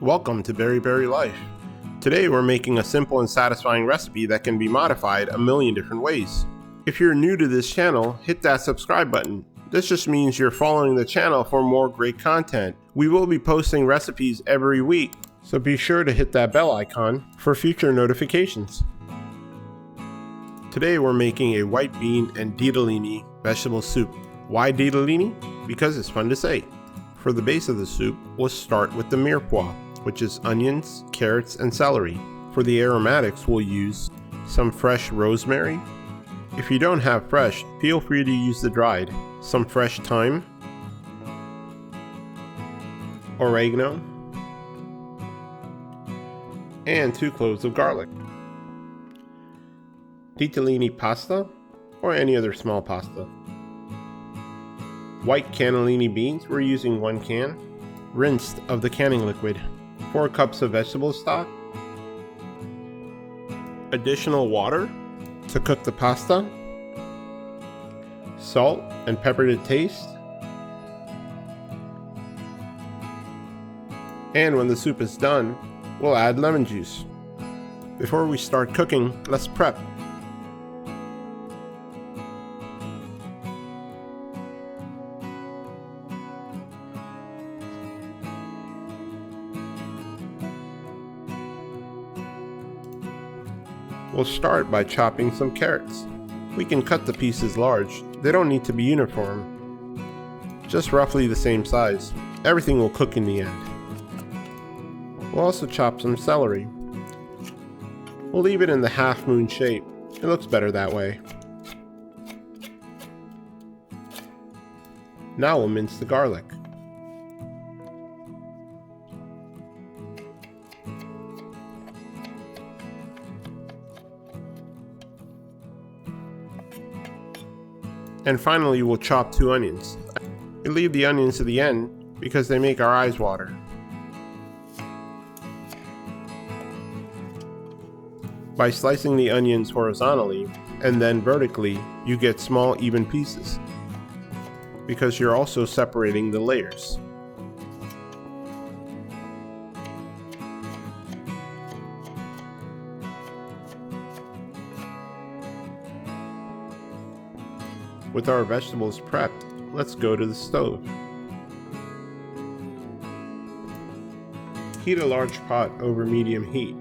Welcome to Berry Life. Today we're making a simple and satisfying recipe that can be modified a million different ways. If you're new to this channel, hit that subscribe button. This just means you're following the channel for more great content. We will be posting recipes every week, so be sure to hit that bell icon for future notifications. Today we're making a white bean and ditalini vegetable soup. Why ditalini? Because it's fun to say. For the base of the soup, we'll start with the mirepoix, which is onions, carrots, and celery. For the aromatics, we'll use some fresh rosemary. If you don't have fresh, feel free to use the dried. Some fresh thyme, oregano, and 2 cloves of garlic. Ditalini pasta, or any other small pasta. White cannellini beans, we're using 1 can, rinsed of the canning liquid. 4 cups of vegetable stock. Additional water to cook the pasta. Salt and pepper to taste. And when the soup is done, we'll add lemon juice. Before we start cooking, let's prep. We'll start by chopping some carrots. We can cut the pieces large. They don't need to be uniform. Just roughly the same size. Everything will cook in the end. We'll also chop some celery. We'll leave it in the half moon shape. It looks better that way. Now we'll mince the garlic. And finally, we'll chop 2 onions. We leave the onions to the end because they make our eyes water. By slicing the onions horizontally and then vertically, you get small, even pieces because you're also separating the layers. With our vegetables prepped, let's go to the stove. Heat a large pot over medium heat.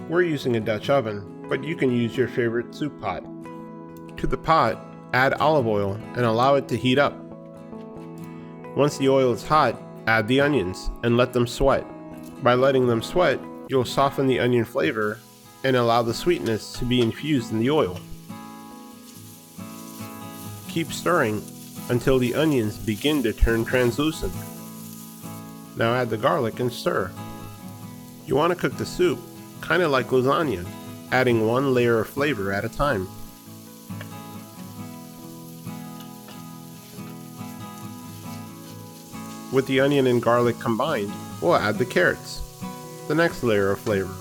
We're using a Dutch oven, but you can use your favorite soup pot. To the pot, add olive oil and allow it to heat up. Once the oil is hot, add the onions and let them sweat. By letting them sweat, you'll soften the onion flavor and allow the sweetness to be infused in the oil. Keep stirring until the onions begin to turn translucent. Now add the garlic and stir. You want to cook the soup kind of like lasagna, adding 1 layer of flavor at a time. With the onion and garlic combined, we'll add the carrots, the next layer of flavor.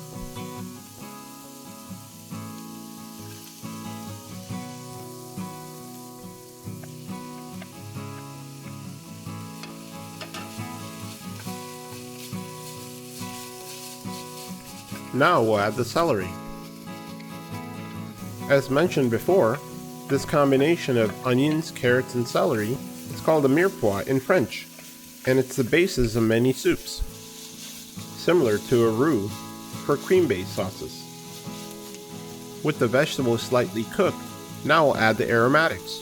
Now we'll add the celery. As mentioned before, this combination of onions, carrots, and celery is called a mirepoix in French, and it's the basis of many soups, similar to a roux for cream-based sauces. With the vegetables slightly cooked, now we'll add the aromatics.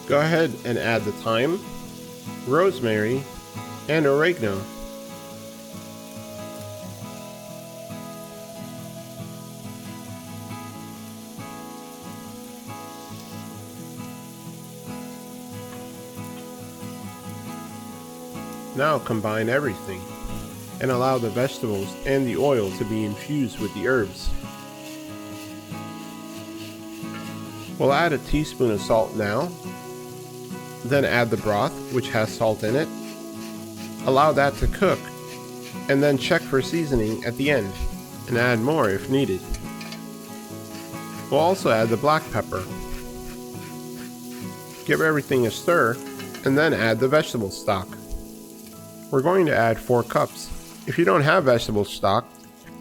Go ahead and add the thyme, rosemary, and oregano. Now combine everything and allow the vegetables and the oil to be infused with the herbs. We'll add a teaspoon of salt now, then add the broth, which has salt in it. Allow that to cook, and then check for seasoning at the end, and add more if needed. We'll also add the black pepper. Give everything a stir, and then add the vegetable stock. We're going to add 4 cups. If you don't have vegetable stock,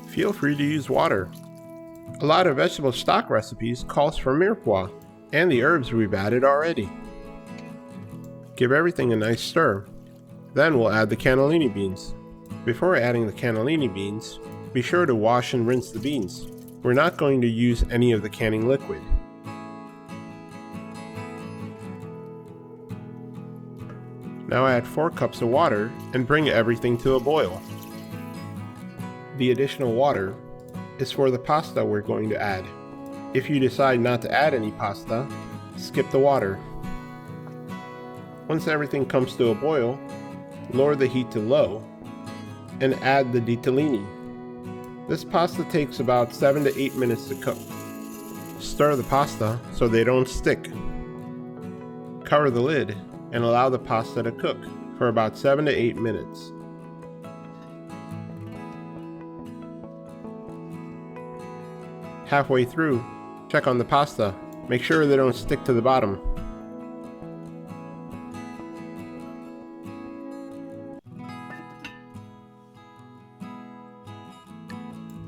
feel free to use water. A lot of vegetable stock recipes calls for mirepoix and the herbs we've added already. Give everything a nice stir. Then we'll add the cannellini beans. Before adding the cannellini beans, be sure to wash and rinse the beans. We're not going to use any of the canning liquid. Now add 4 cups of water and bring everything to a boil. The additional water is for the pasta we're going to add. If you decide not to add any pasta, skip the water. Once everything comes to a boil, lower the heat to low and add the ditalini. This pasta takes about 7 to 8 minutes to cook. Stir the pasta so they don't stick. Cover the lid and allow the pasta to cook for about 7 to 8 minutes. Halfway through, check on the pasta. Make sure they don't stick to the bottom.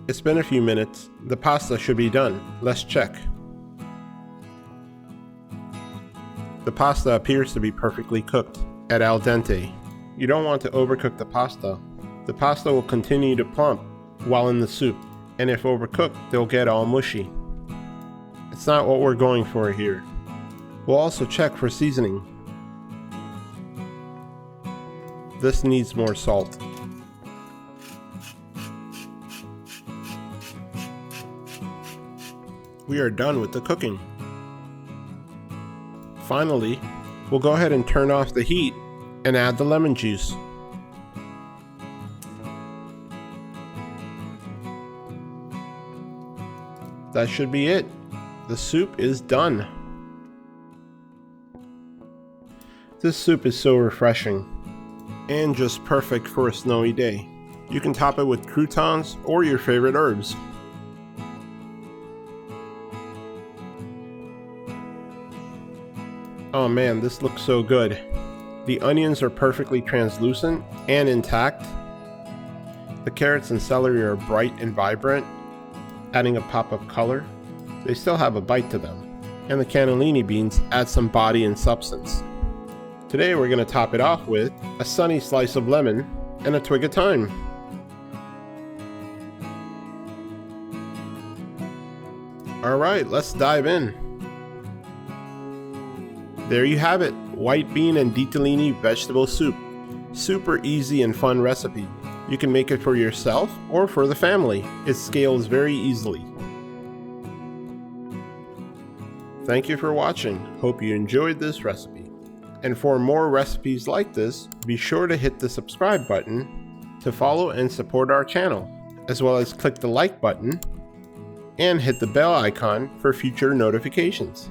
It's been a few minutes. The pasta should be done. Let's check. The pasta appears to be perfectly cooked at al dente. You don't want to overcook the pasta. The pasta will continue to plump while in the soup, and if overcooked, they'll get all mushy. It's not what we're going for here. We'll also check for seasoning. This needs more salt. We are done with the cooking. Finally, we'll go ahead and turn off the heat and add the lemon juice. That should be it. The soup is done. This soup is so refreshing and just perfect for a snowy day. You can top it with croutons or your favorite herbs. Oh man, this looks so good. The onions are perfectly translucent and intact. The carrots and celery are bright and vibrant, adding a pop of color. They still have a bite to them. And the cannellini beans add some body and substance. Today we're going to top it off with a sunny slice of lemon and a twig of thyme. Alright, let's dive in. There you have it, white bean and ditalini vegetable soup. Super easy and fun recipe. You can make it for yourself or for the family. It scales very easily. Thank you for watching. Hope you enjoyed this recipe. And for more recipes like this, be sure to hit the subscribe button to follow and support our channel, as well as click the like button and hit the bell icon for future notifications.